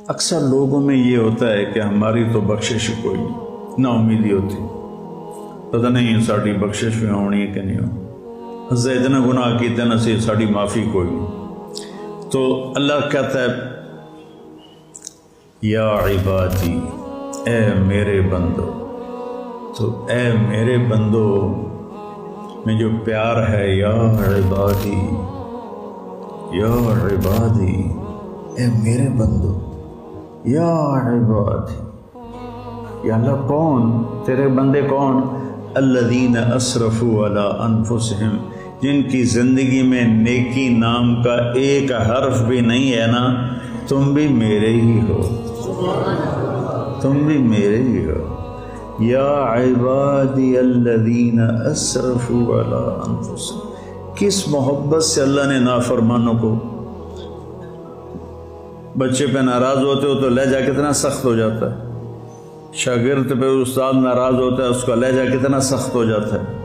اکثر لوگوں میں یہ ہوتا ہے کہ ہماری تو بخشش کوئی نہیں، نا امیدی ہوتی، پتہ نہیں ساری بخشش بھی ہونی ہے کہ نہیں ہو، ہزے اتنا گناہ کیتے نا سی ساری معافی کوئی نہیں۔ تو اللہ کہتا ہے یا عبادی، اے میرے بندو، تو اے میرے بندو میں جو پیار ہے، یا عبادی، یا عبادی، اے میرے بندو، یا عبادی، یا اللہ کون تیرے بندے کون؟ الذین اسرفوا علی انفسہم، جن کی زندگی میں نیکی نام کا ایک حرف بھی نہیں ہے نا، تم بھی میرے ہی ہو، تم بھی میرے ہی ہو۔ یا عبادی الذین اسرفوا علی انفسہم، کس محبت سے اللہ نے نافرمانوں کو، بچے پہ ناراض ہوتے ہو تو لہجہ کتنا سخت ہو جاتا ہے، شاگرد پہ استاد ناراض ہوتا ہے اس کا لہجہ کتنا سخت ہو جاتا ہے،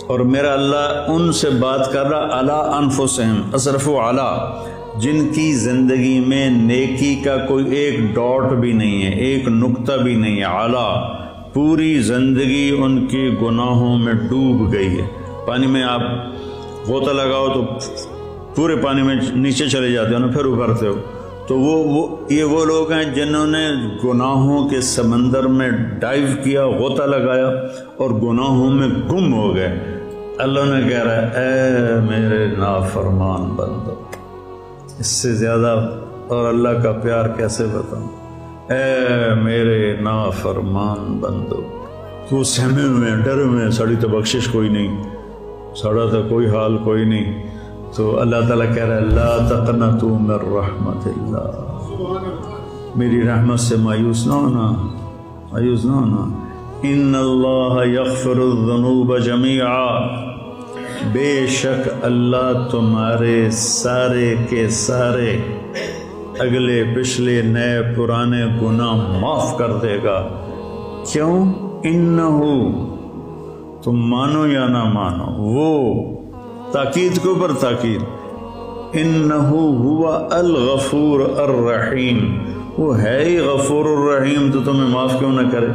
اور میرا اللہ ان سے بات کر رہا علی انفسہم، اسرفوا علی، جن کی زندگی میں نیکی کا کوئی ایک ڈاٹ بھی نہیں ہے، ایک نقطہ بھی نہیں ہے، علی، پوری زندگی ان کے گناہوں میں ڈوب گئی ہے۔ پانی میں آپ غوطہ لگاؤ تو پورے پانی میں نیچے چلے جاتے ہو نا، پھر ابھرتے ہو، تو یہ وہ لوگ ہیں جنہوں نے گناہوں کے سمندر میں ڈائیو کیا، غوطہ لگایا اور گناہوں میں گم ہو گئے۔ اللہ نے کہہ رہا ہے اے میرے نافرمان بندو، اس سے زیادہ اور اللہ کا پیار کیسے بتاؤں، اے میرے نافرمان بندو، تو سہمے ہوئے ڈرے ہوئے، ساڑی تو بخشش کوئی نہیں، ساڑا تو کوئی حال کوئی نہیں، تو اللہ تعالیٰ کہہ رہا ہے لا تقنطوا من رحمت اللہ، میری رحمت سے مایوس نہ ہونا، مایوس نہ ہونا۔ ان اللہ یغفر الذنوب جمیعا، بے شک اللہ تمہارے سارے کے سارے اگلے پچھلے نئے پرانے گناہ معاف کر دے گا۔ کیوں؟ انہو، تم مانو یا نہ مانو، وہ تاکید کے اوپر تاکید، انہو ہوا الغفور الرحیم، وہ ہے ہی غفور الرحیم، تو تمہیں معاف کیوں نہ کرے؟